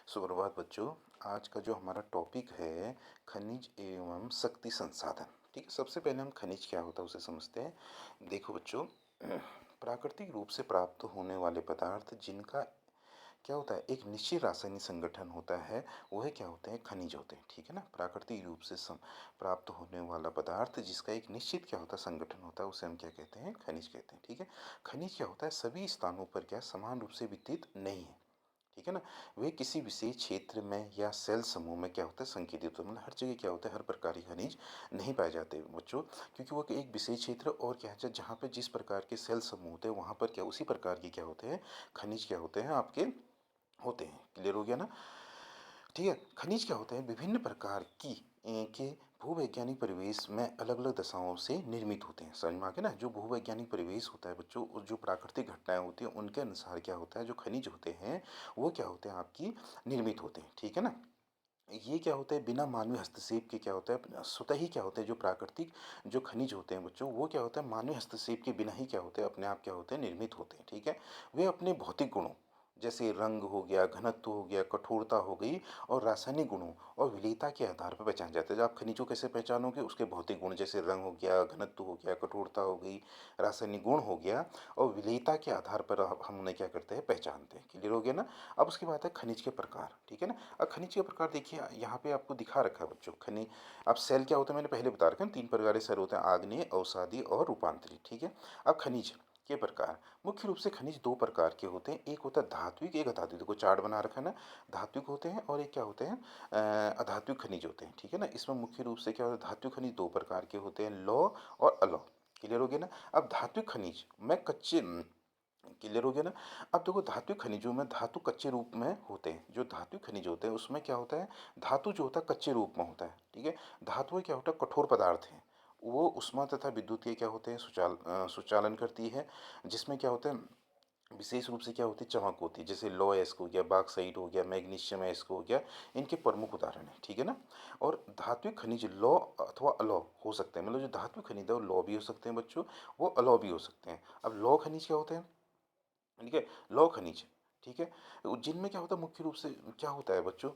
सुप्रभात बच्चों। आज का जो हमारा टॉपिक है खनिज एवं शक्ति संसाधन। ठीक है, सबसे पहले हम खनिज क्या होता है उसे समझते हैं। देखो बच्चों, प्राकृतिक रूप से प्राप्त होने वाले पदार्थ जिनका क्या होता है, एक निश्चित रासायनिक संगठन होता है, वह क्या होते हैं, खनिज होते हैं। ठीक है ना, प्राकृतिक रूप से प्राप्त होने वाला पदार्थ जिसका एक निश्चित क्या होता है, संगठन होता है, उसे हम क्या कहते हैं, खनिज कहते हैं। ठीक है, खनिज क्या होता है, सभी स्थानों पर क्या समान रूप से वितरित नहीं है। ठीक है ना, वे किसी विशेष क्षेत्र में या सेल समूह में क्या होता है, संकेतित होता है। मतलब हर जगह क्या होता है, हर प्रकार के खनिज नहीं पाए जाते बच्चों, क्योंकि वो एक विशेष क्षेत्र और क्या है, जहाँ पे जिस प्रकार के सेल समूह होते हैं वहाँ पर क्या उसी प्रकार के क्या होते हैं, खनिज क्या होते हैं आपके होते हैं। क्लियर हो गया ना। ठीक है, खनिज क्या होते हैं, विभिन्न प्रकार के भूवैज्ञानिक परिवेश में अलग अलग दशाओं से निर्मित होते हैं। समझ में आ गया ना। जो भूवैज्ञानिक परिवेश होता है बच्चों, और जो प्राकृतिक घटनाएं होती हैं उनके अनुसार क्या होता है, जो खनिज होते हैं वो क्या होते हैं आपकी निर्मित होते हैं। ठीक है ना, ये क्या होता है, बिना मानवीय हस्तक्षेप के क्या होता है, स्वतः ही क्या होता है, जो प्राकृतिक जो खनिज होते हैं बच्चों, वो क्या होता है मानवीय हस्तक्षेप के बिना ही क्या होते हैं, अपने आप क्या होते हैं, निर्मित होते हैं। ठीक है, वे अपने भौतिक गुणों जैसे रंग हो गया, घनत्व हो गया, कठोरता हो गई और रासायनिक गुणों और विलेयता के आधार पर पहचान जाते हैं। जब आप खनिजों कैसे पहचानोगे, उसके भौतिक गुण जैसे रंग हो गया, घनत्व हो गया, कठोरता हो गई, रासायनिक गुण हो गया और विलेयता के आधार पर हम उन्हें क्या करते हैं, पहचानते हैं। क्लियर हो गया ना। अब उसके बाद है खनिज के प्रकार। ठीक है ना, अब खनिज के प्रकार देखिए यहाँ पे आपको दिखा रखा है बच्चों। खनिज अब सेल क्या होता है, मैंने पहले बता रखा है, तीन प्रकार के सेल होते हैं, आग्नेय, अवसादी और रूपांतरित। ठीक है, अब खनिज के प्रकार, मुख्य रूप से खनिज दो प्रकार के होते हैं, एक होता है धात्विक, एक अधात्विक। देखो चार्ट बना रखा है ना, धात्विक होते हैं और एक क्या होते हैं, अधात्विक खनिज होते हैं। ठीक है ना, इसमें मुख्य रूप से क्या होता है, धात्विक खनिज दो प्रकार के होते हैं, लौह और अलौह। क्लियर हो गया ना। अब धात्विक खनिज में कच्चे क्लियर हो गया ना। अब देखो, धात्विक खनिजों में धातु कच्चे रूप में होते हैं। जो धात्विक खनिज होते हैं उसमें क्या होता है, धातु जो होता है कच्चे रूप में होता है। ठीक है, धातुएं क्या होता है, कठोर पदार्थ हैं, वो उष्मा तथा विद्युत के क्या होते हैं, सुचालन करती है, जिसमें क्या होता है, विशेष रूप से क्या होती है, चमक होती है। जैसे लौह अयस्क हो गया, बॉक्साइट हो गया, मैग्नीशियम अयस्क हो गया, इनके प्रमुख उदाहरण है। ठीक है ना। और धात्विक खनिज लौह अथवा अलौह हो सकते हैं। मतलब जो धात्विक खनिज है वो लौह भी हो सकते हैं बच्चों, वो अलौह भी हो सकते हैं। अब लौह खनिज क्या होते हैं, ठीक है, लौह खनिज। ठीक है, जिनमें क्या होता है, मुख्य रूप से क्या होता है बच्चों,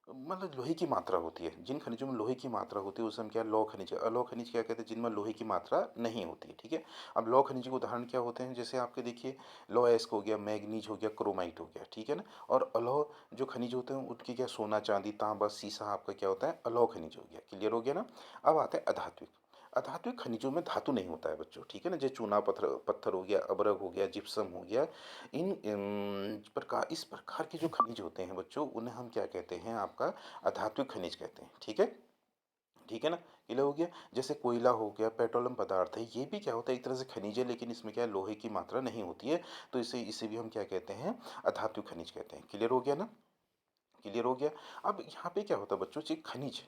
मतलब लोहे की मात्रा होती है। जिन खनिजों में लोहे की मात्रा होती है उसे हम क्या, लौह खनिज। अलौह खनिज क्या कहते हैं, जिनमें लोहे की मात्रा नहीं होती है। ठीक है, अब लौह खनिज के उदाहरण क्या होते हैं, जैसे आपके देखिए, लौह अयस्क हो गया, मैग्नीज हो गया, क्रोमाइट हो गया। ठीक है ना। और अलौह जो खनिज होते हैं उनके क्या, सोना चांदी तांबा सीसा आपका क्या होता है, अलौह खनिज हो गया। क्लियर हो गया ना। अब आता है अधात्विक। अधात्विक खनिजों में धातु नहीं होता है बच्चों। ठीक है ना, जैसे चूना पत्थर पत्थर हो गया, अबरक हो गया, जिप्सम हो गया, इस प्रकार के जो खनिज होते हैं बच्चों, उन्हें हम क्या कहते हैं, आपका अधात्विक खनिज कहते हैं। ठीक है, ठीक है ना। क्लियर हो गया। जैसे कोयला हो गया, पेट्रोलियम पदार्थ है, ये भी क्या होता है, एक तरह से खनिज है, लेकिन इसमें क्या है, लोहे की मात्रा नहीं होती है, तो इसे इसे भी हम क्या कहते हैं, अधात्विक खनिज कहते हैं। क्लियर हो गया ना। क्लियर हो गया। अब यहाँ पे क्या होता है बच्चों, जी खनिज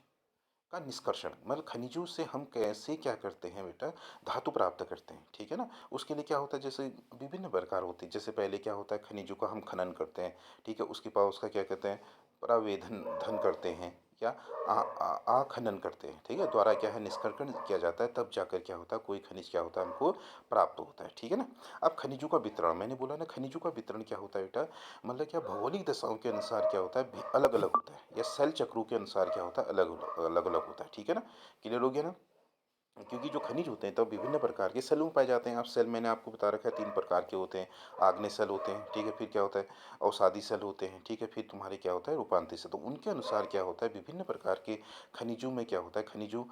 का निष्कर्षण, मतलब खनिजों से हम कैसे क्या करते हैं बेटा, धातु प्राप्त करते हैं। ठीक है ना, उसके लिए क्या होता है, जैसे विभिन्न प्रकार होते हैं। जैसे पहले क्या होता है, खनिजों का हम खनन करते हैं। ठीक है, उसके बाद उसका क्या कहते हैं, प्रावेधन धन करते हैं, या आखनन करते हैं। ठीक है, द्वारा क्या है, निष्कर्षण किया जाता है, तब जाकर क्या होता है, कोई खनिज क्या होता है, हमको प्राप्त होता है। ठीक है ना। अब खनिजों का वितरण, मैंने बोला ना, खनिजों का वितरण क्या होता है बेटा, मतलब क्या, भौगोलिक दशाओं के अनुसार क्या होता है, अलग अलग होता है, या सेल चक्रों के अनुसार क्या होता है, अलग अलग अलग होता है। ठीक है ना। क्लियर हो गया ना। क्योंकि जो खनिज होते हैं तब विभिन्न प्रकार के सेलों में पाए जाते हैं। अब सेल मैंने आपको बता रखा है, तीन प्रकार के होते हैं। आग्नेय सेल होते हैं, ठीक है, फिर क्या होता है, अवसादी सेल होते हैं, ठीक है, फिर तुम्हारे क्या होता है, रूपांतरित सेल। तो उनके अनुसार क्या होता है, विभिन्न प्रकार के खनिजों में क्या होता है, खनिजों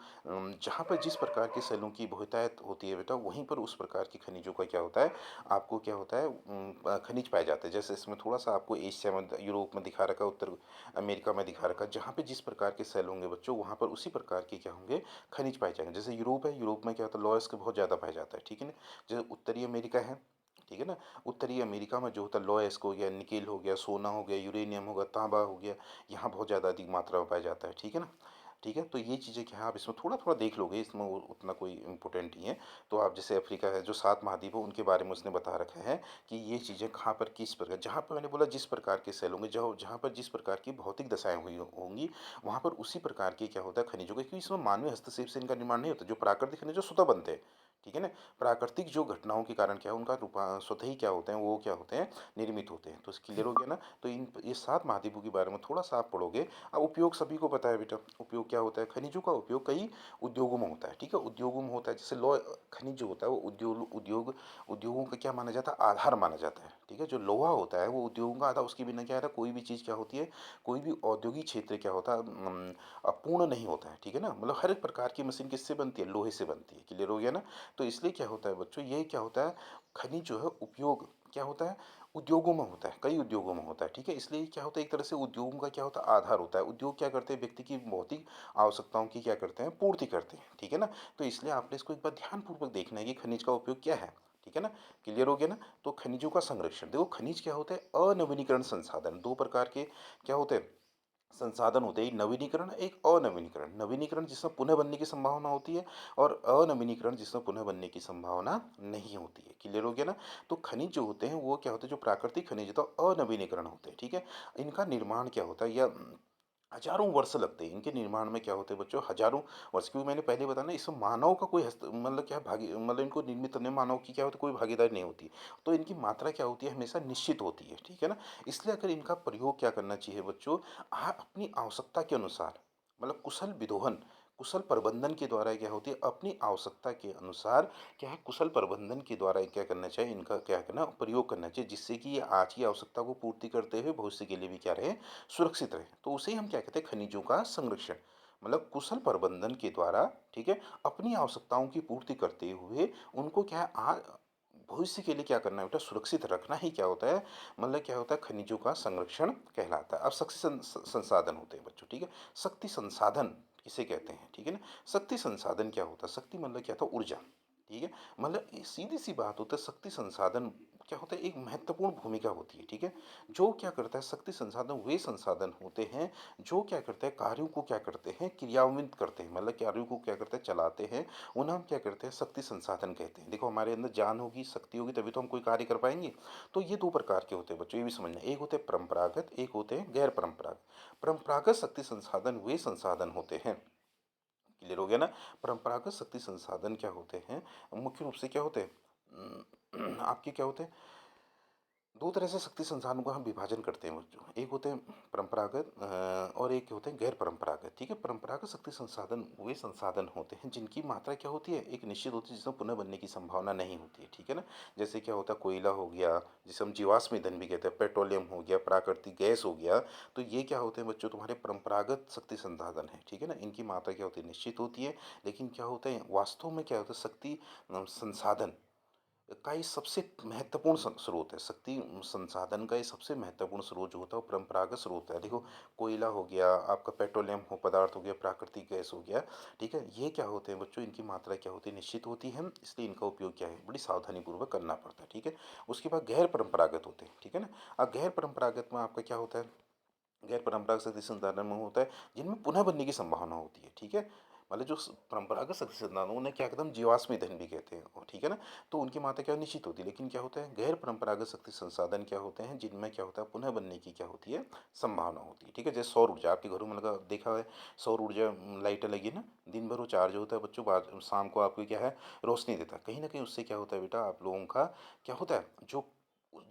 जहाँ पर जिस प्रकार के सेलों की बहुतायत होती है बेटा, वहीं पर उस प्रकार के खनिजों का क्या होता है, आपको क्या होता है, खनिज पाए जाते हैं। जैसे इसमें थोड़ा सा आपको एशिया में, यूरोप में दिखा रखा है, उत्तर अमेरिका में दिखा रखा है, जहाँ पे जिस प्रकार के सेल होंगे बच्चों, वहाँ पर उसी प्रकार के क्या होंगे, खनिज पाए जाएंगे। जैसे यूरोप है, यूरोप में क्या होता है, लॉयस्क बहुत ज़्यादा पाया जाता है। ठीक है ना। जैसे उत्तरी अमेरिका है, ठीक है ना, उत्तरी अमेरिका में जो होता है, लॉयस्क हो गया, निकेल हो गया, सोना हो गया, यूरेनियम होगा, तांबा हो गया, यहाँ बहुत ज़्यादा अधिक मात्रा में पाया जाता है। ठीक है ना। ठीक है, तो ये चीज़ें क्या है, आप इसमें थोड़ा थोड़ा देख लोगे, इसमें उतना कोई इम्पोर्टेंट नहीं है। तो आप जैसे अफ्रीका है, जो 7 महाद्वीप है, उनके बारे में उसने बता रखा है कि ये चीज़ें कहाँ पर किस प्रकार, जहाँ पर मैंने बोला जिस प्रकार के सेल होंगे, जहाँ पर जिस प्रकार की भौतिक दशाएं हुई होंगी, वहाँ पर उसी प्रकार के क्या होता है, खनिजों का, क्योंकि इसमें मानवीय हस्तक्षेप से इनका निर्माण नहीं होता। जो प्राकृतिक खनिज जो स्वतः बनते हैं, ठीक है ना? प्राकृतिक जो घटनाओं के कारण क्या है उनका स्वतः ही क्या होते हैं, वो क्या होते हैं, निर्मित होते हैं। तो क्लियर हो गया ना? तो ये 7 महाद्वीपों के बारे में थोड़ा-सा आप पढ़ोगे। अब उपयोग सभी को पता है बेटा, उपयोग क्या होता है? खनिजों का उपयोग कई उद्योगों में होता है, ठीक है? उद्योगों में होता है, जैसे खनिज जो होता है वो उद्योगों का क्या माना जाता है? आधार माना जाता है, ठीक है? जो लोहा होता है वो उद्योगों का आधार, उसके बिना क्या है, कोई भी चीज़ क्या होती है, कोई भी औद्योगिक क्षेत्र क्या होता है, पूर्ण नहीं होता है, ठीक है ना? मतलब हर एक प्रकार की मशीन किससे बनती है? लोहे से बनती है। क्लियर हो गया ना? तो इसलिए क्या होता है बच्चों, ये क्या होता है, खनिज जो है उपयोग क्या होता है, उद्योगों में होता है, कई उद्योगों में होता है, ठीक है? इसलिए क्या होता है, एक तरह से उद्योगों का क्या होता है, आधार होता है। उद्योग क्या करते हैं, व्यक्ति की भौतिक आवश्यकताओं की क्या करते हैं, पूर्ति करते हैं, ठीक है ना? तो इसलिए आपने इसको एक बार ध्यानपूर्वक देखना है कि खनिज का उपयोग क्या है, ठीक है ना? क्लियर हो गया ना? तो खनिजों का संरक्षण, देखो खनिज क्या होता है, अनवीनीकरण संसाधन, दो प्रकार के क्या होते हैं, संसाधन होते हैं, एक नवीनीकरण, एक अनवीनीकरण। नवीनीकरण जिसमें पुनः बनने की संभावना होती है, और अनवीनीकरण जिसमें पुनः बनने की संभावना नहीं होती है। क्लियर हो गया ना? तो खनिज जो होते हैं वो क्या होते हैं, जो प्राकृतिक खनिज होता है अनवीनीकरण होते हैं, ठीक है? इनका निर्माण क्या होता है, या हजारों वर्ष लगते हैं इनके निर्माण में, क्या होते हैं बच्चों, हजारों वर्ष, क्योंकि मैंने पहले बताया ना, इसमें मानव का कोई मतलब क्या मतलब इनको निर्मित करने में मानव की क्या होती है, कोई भागीदारी नहीं होती। तो इनकी मात्रा क्या होती है, हमेशा निश्चित होती है, ठीक है ना? इसलिए अगर इनका प्रयोग क्या करना चाहिए बच्चों, अपनी आवश्यकता के अनुसार, मतलब कुशल विदोहन, कुशल प्रबंधन के द्वारा क्या होती है, अपनी आवश्यकता के अनुसार क्या है, कुशल प्रबंधन के द्वारा क्या करना चाहिए, इनका क्या करना, प्रयोग करना चाहिए, जिससे कि ये आज की आवश्यकता को पूर्ति करते हुए भविष्य के लिए भी क्या रहे, सुरक्षित रहे। तो उसे हम क्या कहते हैं, खनिजों का संरक्षण, मतलब कुशल प्रबंधन के द्वारा, ठीक है, अपनी आवश्यकताओं की पूर्ति करते हुए उनको क्या है, भविष्य के लिए क्या करना है बेटा, सुरक्षित रखना ही क्या होता है, मतलब क्या होता है, खनिजों का संरक्षण कहलाता है। अब शक्ति संसाधन होते हैं बच्चों, ठीक है? शक्ति संसाधन किसे कहते हैं, ठीक है ना? शक्ति संसाधन क्या होता है, शक्ति मतलब क्या था, ऊर्जा, ठीक है? मतलब ये सीधी सी बात होता है, शक्ति संसाधन क्या होता है, एक महत्वपूर्ण भूमिका होती है, ठीक है? जो क्या करता है, शक्ति संसाधन वे संसाधन होते हैं जो क्या करते हैं, कार्यों को क्या करते हैं, क्रियान्वित करते हैं, मतलब कार्यों को क्या करते हैं, चलाते हैं। उन्हें हम क्या करते हैं, शक्ति संसाधन कहते हैं। देखो हमारे अंदर जान होगी, शक्ति होगी, तभी तो हम कोई कार्य कर पाएंगे। तो ये दो प्रकार के होते हैं बच्चों, ये भी समझना, एक होते हैं परंपरागत, एक होते हैं गैर परंपरागत। परंपरागत शक्ति संसाधन वे संसाधन होते हैं, क्लियर हो गया ना? परंपरागत शक्ति संसाधन क्या होते हैं, मुख्य रूप से क्या होते हैं, आपके क्या होते हैं, दो तरह से शक्ति संसाधनों का हम विभाजन करते हैं बच्चों, एक होते हैं परंपरागत और एक होते हैं गैर परंपरागत, ठीक है? परंपरागत शक्ति संसाधन वे संसाधन होते हैं जिनकी मात्रा क्या होती है, एक निश्चित होती है, जिसमें पुनः बनने की संभावना नहीं होती है, ठीक है ना? जैसे क्या होता है, कोयला हो गया, जिसे हम जीवाश्म ईंधन भी कहते हैं, पेट्रोलियम हो गया, प्राकृतिक गैस हो गया। तो ये क्या होते हैं बच्चों, तुम्हारे परंपरागत शक्ति संसाधन है, ठीक है ना? इनकी मात्रा क्या होती है, निश्चित होती है। लेकिन क्या होता है, वास्तव में क्या होता है, शक्ति संसाधन का ये सबसे महत्वपूर्ण स्रोत है, शक्ति संसाधन का ये सबसे महत्वपूर्ण स्रोत जो होता है वो परंपरागत स्रोत है। देखो कोयला हो गया, आपका पेट्रोलियम हो पदार्थ हो गया, प्राकृतिक गैस हो गया, ठीक है? ये क्या होते हैं बच्चों, इनकी मात्रा क्या होती है, निश्चित होती है, इसलिए इनका उपयोग क्या है, बड़ी सावधानी पूर्वक करना पड़ता है, ठीक है? उसके बाद गैर परंपरागत होते हैं, ठीक है ना? अब गैर परंपरागत में आपका क्या होता है, गैर परंपरागत शक्ति संसाधन में होता है जिनमें पुनः बनने की संभावना होती है, ठीक है? मतलब जो परंपरागत शक्ति संसाधन उन्हें क्या कहते हैं, हम जीवाश्म ईंधन भी कहते हैं, ठीक है ना? तो उनकी मात्रा क्या निश्चित होती है, लेकिन क्या होता है, गैर परंपरागत शक्ति संसाधन क्या होते हैं, जिनमें क्या होता है, पुनः बनने की क्या होती है, संभावना होती है, ठीक है? जैसे सौर ऊर्जा, आपके घरों में लगा देखा है, सौर ऊर्जा लाइटें लगी ना, दिन भर वो चार्ज होता है बच्चों, बाद शाम को आपको क्या है, रोशनी देता है। कहीं ना कहीं उससे क्या होता है बेटा, आप लोगों का क्या होता है, जो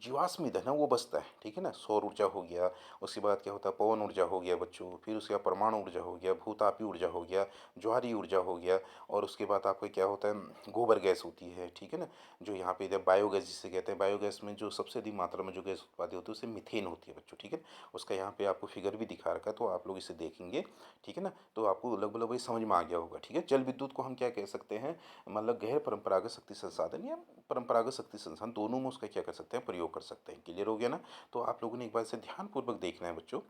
जीवाश्म ईंधन है वो बचता है, ठीक है ना? सौर ऊर्जा हो गया, उसके बाद क्या होता है, पवन ऊर्जा हो गया बच्चों, फिर उसके बाद परमाणु ऊर्जा हो गया, भूतापी ऊर्जा हो गया, ज्वारीय ऊर्जा हो गया, और उसके बाद आपका क्या होता है, गोबर गैस होती है, ठीक है ना? जो यहाँ पे इधर बायोगैस जिसे कहते हैं, बायोगैस में जो सबसे अधिक मात्रा में जो गैस उत्पादित होती है उसे मीथेन होती है बच्चों, ठीक है? उसका यहाँ पे आपको फिगर भी दिखा रखा है, तो आप लोग इसे देखेंगे, ठीक है ना? तो आपको लगभग लगभग समझ में आ गया होगा, ठीक है? जल विद्युत को हम क्या कह सकते हैं, मतलब गैर परंपरागत शक्ति संसाधन या परंपरागत शक्ति संसाधन, दोनों में उसका क्या कर सकते हैं, प्रयोग कर सकते हैं। क्लियर हो गया ना? तो आप लोगों ने एक बार इसे ध्यानपूर्वक देखना है बच्चों,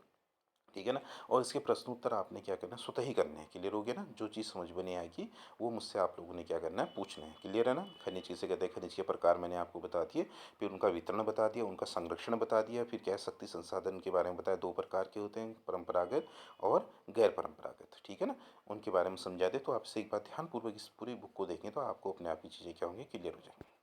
ठीक है ना? और इसके प्रश्न उत्तर आपने क्या करना है, स्वतः ही करने हैं। क्लियर हो गया ना? जो चीज़ समझ में नहीं आएगी वो मुझसे आप लोगों ने क्या करना है, पूछना है। क्लियर है ना? खनिज किसे कहते हैं, खनिज के प्रकार मैंने आपको बता दिए, फिर उनका वितरण बता दिया, उनका संरक्षण बता दिया, फिर क्या शक्ति संसाधन के बारे में बताया, दो प्रकार के होते हैं, परंपरागत और गैर परंपरागत, ठीक है ना? उनके बारे में समझा दे। तो आपसे एक बार ध्यानपूर्वक इस पूरी बुक को देखें तो आपको अपने आप ही चीज़ें क्या होंगी, क्लियर हो जाएंगी।